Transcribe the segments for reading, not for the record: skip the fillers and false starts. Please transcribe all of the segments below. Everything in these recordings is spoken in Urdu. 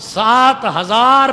7000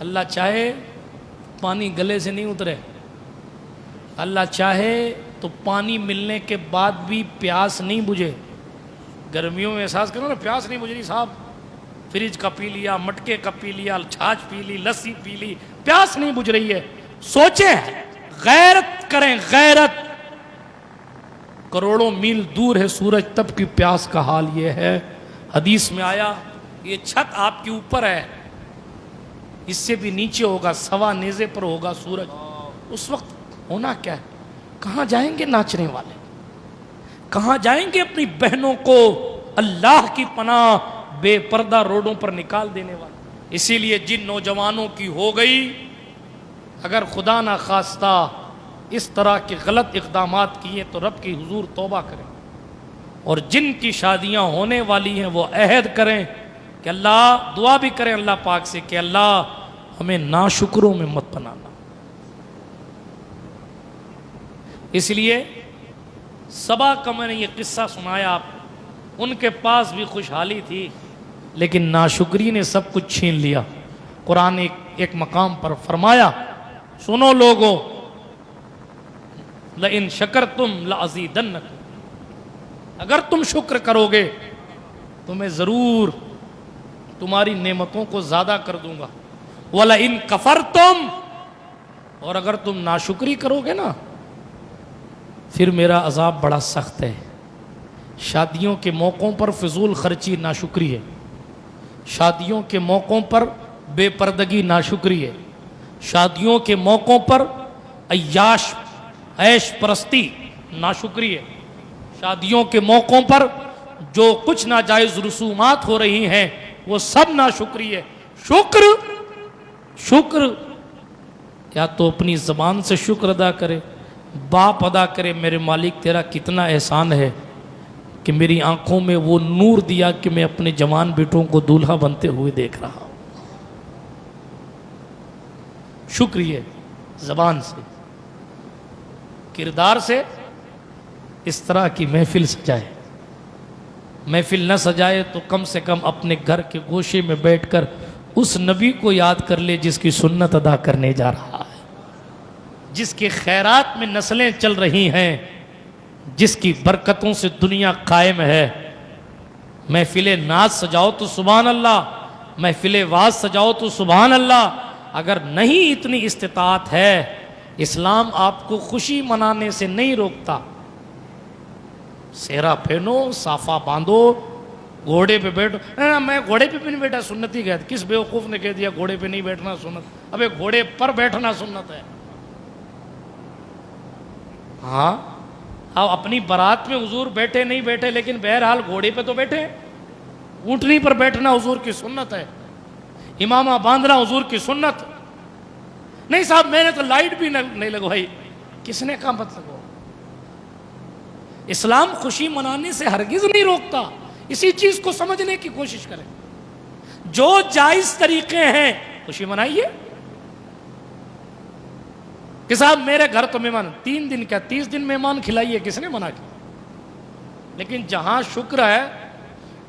اللہ چاہے پانی گلے سے نہیں اترے، اللہ چاہے تو پانی ملنے کے بعد بھی پیاس نہیں بجھے۔ گرمیوں میں احساس کرو نا پیاس نہیں بجھ رہی صاحب، فریج کا پی لیا، مٹکے کا پی لیا، چھاچھ پی لی، لسی پی لی، پیاس نہیں بجھ رہی ہے، سوچیں، غیرت کریں، غیرت۔ کروڑوں میل دور ہے سورج، تب کی پیاس کا حال یہ ہے۔ حدیث میں آیا یہ چھت آپ کے اوپر ہے، اس سے بھی نیچے ہوگا، سوا نیزے پر ہوگا سورج، اس وقت ہونا کیا ہے؟ کہاں جائیں گے ناچنے والے؟ کہاں جائیں گے اپنی بہنوں کو اللہ کی پناہ بے پردہ روڈوں پر نکال دینے والے؟ اسی لیے جن نوجوانوں کی ہو گئی، اگر خدا نہ خواستہ اس طرح کے غلط اقدامات کیے تو رب کی حضور توبہ کریں، اور جن کی شادیاں ہونے والی ہیں وہ عہد کریں کہ اللہ، دعا بھی کریں اللہ پاک سے کہ اللہ ہمیں ناشکروں میں مت بنانا۔ اس لیے سبا کا میں نے یہ قصہ سنایا، ان کے پاس بھی خوشحالی تھی لیکن ناشکری نے سب کچھ چھین لیا۔ قرآن ایک مقام پر فرمایا، سنو لوگو، لئن شکرتم لازیدنکم، اگر تم شکر کرو گے تو میں ضرور تمہاری نعمتوں کو زیادہ کر دوں گا، وَلَئِن کَفَرْتُمْ، اور اگر تم ناشکری کرو گے نا پھر میرا عذاب بڑا سخت ہے۔ شادیوں کے موقعوں پر فضول خرچی ناشکری ہے، شادیوں کے موقعوں پر بے پردگی ناشکری ہے، شادیوں کے موقعوں پر عیش پرستی ناشکری ہے، شادیوں کے موقعوں پر جو کچھ ناجائز رسومات ہو رہی ہیں وہ سب ناشکری ہے۔ شکر یا تو اپنی زبان سے شکر ادا کرے، باپ ادا کرے، میرے مالک تیرا کتنا احسان ہے کہ میری آنکھوں میں وہ نور دیا کہ میں اپنے جوان بیٹوں کو دولہا بنتے ہوئے دیکھ رہا ہوں۔ شکریہ زبان سے، کردار سے اس طرح کی محفل سجائے، محفل نہ سجائے تو کم سے کم اپنے گھر کے گوشے میں بیٹھ کر اس نبی کو یاد کر لے جس کی سنت ادا کرنے جا رہا ہے، جس کے خیرات میں نسلیں چل رہی ہیں، جس کی برکتوں سے دنیا قائم ہے۔ محفل ناز سجاؤ تو سبحان اللہ، محفل واز سجاؤ تو سبحان اللہ۔ اگر نہیں اتنی استطاعت ہے، اسلام آپ کو خوشی منانے سے نہیں روکتا۔ سہرا پہنو، صافہ باندھو، گھوڑے پہ بیٹھو۔ میں گھوڑے پہ بھی نہیں بیٹھا، سنتی کہتے، کس بیوقوف نے کہہ دیا گھوڑے پہ نہیں بیٹھنا سنت؟ ابے گھوڑے پر بیٹھنا سنت ہے۔ ہاں اب اپنی بارات میں حضور بیٹھے نہیں بیٹھے، لیکن بہرحال گھوڑے پہ تو بیٹھے، اونٹنی پر بیٹھنا حضور کی سنت ہے، امامہ باندھنا حضور کی سنت۔ نہیں صاحب میں نے تو لائٹ بھی نہیں لگوائی، کس نے کہا مت لگواؤ؟ اسلام خوشی منانے سے ہرگز نہیں روکتا، اسی چیز کو سمجھنے کی کوشش کریں۔ جو جائز طریقے ہیں خوشی منائیے کہ صاحب میرے گھر تو مہمان 3 دن کیا 30 دن مہمان کھلائیے، کس نے منع کیا؟ لیکن جہاں شکر ہے،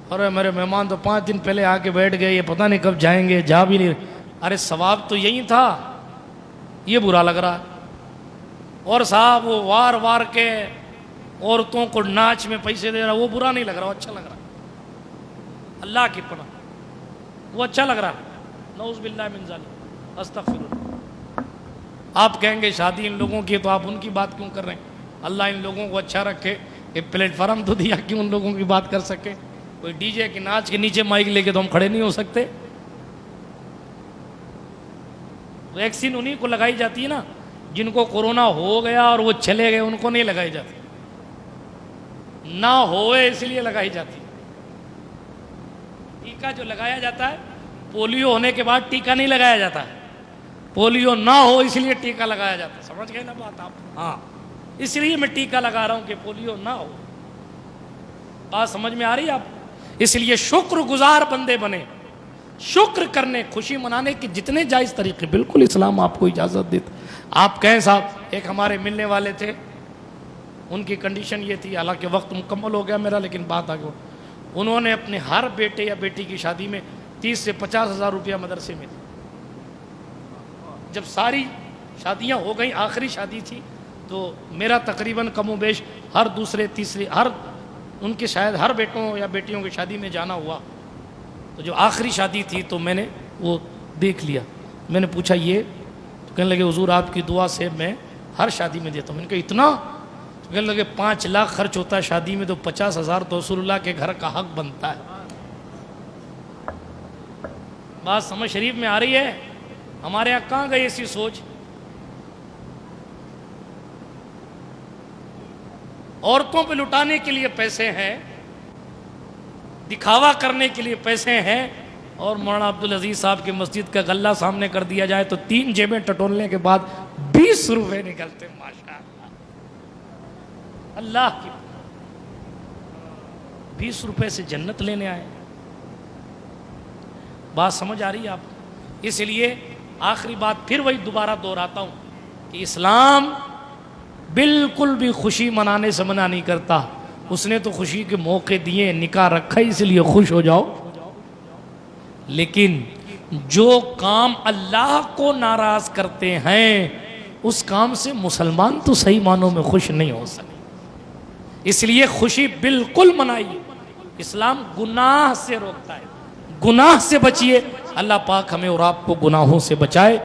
اور میرے مہمان تو 5 دن پہلے آ کے بیٹھ گئے، یہ پتہ نہیں کب جائیں گے، جا بھی نہیں، ارے ثواب تو یہی تھا، یہ برا لگ رہا ہے۔ اور صاحب وہ وار وار کے عورتوں کو ناچ میں پیسے دے رہا، وہ برا نہیں لگ رہا، وہ اچھا لگ رہا، اللہ کی پناہ وہ اچھا لگ رہا۔ نعوذ باللہ من ذالک، استغفر اللہ۔ آپ کہیں گے شادی ان لوگوں کی، تو آپ ان کی بات کیوں کر رہے ہیں؟ اللہ ان لوگوں کو اچھا رکھے، ایک پلیٹ فارم تو دیا کہ ان لوگوں کی بات کر سکے۔ کوئی ڈی جے کی ناچ کے نیچے مائک لے کے تو ہم کھڑے نہیں ہو سکتے۔ ویکسین انہی کو لگائی جاتی ہے نا جن کو کورونا ہو گیا اور وہ چلے گئے، ان کو نہیں لگائی جاتی، نہ ہوئے اس لیے لگائی جاتی۔ ٹیکہ جو لگایا جاتا ہے، پولیو ہونے کے بعد ٹیکہ نہیں لگایا جاتا ہے، پولیو نہ ہو اس لیے ٹیکہ لگایا جاتا ہے۔ سمجھ گئے نا بات آپ؟ ہاں، اس لیے میں ٹیکہ لگا رہا ہوں کہ پولیو نہ ہو۔ بات سمجھ میں آ رہی ہے آپ؟ اس لیے شکر گزار بندے بنے، شکر کرنے، خوشی منانے کے جتنے جائز طریقے بالکل اسلام آپ کو اجازت دیتا۔ آپ کہیں صاحب، ایک ہمارے ملنے والے تھے، ان کی کنڈیشن یہ تھی، حالانکہ وقت مکمل ہو گیا میرا، لیکن بات آگے، انہوں نے اپنے ہر بیٹے یا بیٹی کی شادی میں 30 سے 50 ہزار روپیہ مدرسے میں دی۔ جب ساری شادیاں ہو گئیں، آخری شادی تھی، تو میرا تقریباً کم و بیش ہر دوسرے تیسرے ان کے شاید ہر بیٹوں یا بیٹیوں کی شادی میں جانا ہوا. تو جو آخری شادی تھی تو میں نے وہ دیکھ لیا. میں نے پوچھا یہ؟ تو کہنے لگے حضور آپ کی دعا سے میں ہر شادی میں دیتا ہوں. میں نے کہا اتنا؟ تو کہنے لگے 5 لاکھ خرچ ہوتا ہے شادی میں تو 50,000 تو رسول اللہ کے گھر کا حق بنتا ہے. بات سمجھ شریف میں آ رہی ہے؟ ہمارے یہاں کہاں گئی ایسی سوچ؟ عورتوں پہ لٹانے کے لیے پیسے ہیں، دکھاوا کرنے کے لیے پیسے ہیں، اور مولانا عبدالعزیز صاحب کی مسجد کا غلہ سامنے کر دیا جائے تو 3 جیبیں ٹٹولنے کے بعد 20 روپے نکلتے. ماشاء اللہ کی 20 روپے سے جنت لینے آئے. بات سمجھ آ رہی ہے آپ؟ اس لیے آخری بات پھر وہی دوبارہ دہراتا ہوں کہ اسلام بالکل بھی خوشی منانے سے منع نہیں کرتا. اس نے تو خوشی کے موقع دیے، نکاح رکھا اس لیے خوش ہو جاؤ. لیکن جو کام اللہ کو ناراض کرتے ہیں اس کام سے مسلمان تو صحیح معنوں میں خوش نہیں ہو سکے. اس لیے خوشی بالکل منائیے. اسلام گناہ سے روکتا ہے، گناہ سے بچیے. اللہ پاک ہمیں اور آپ کو گناہوں سے بچائے.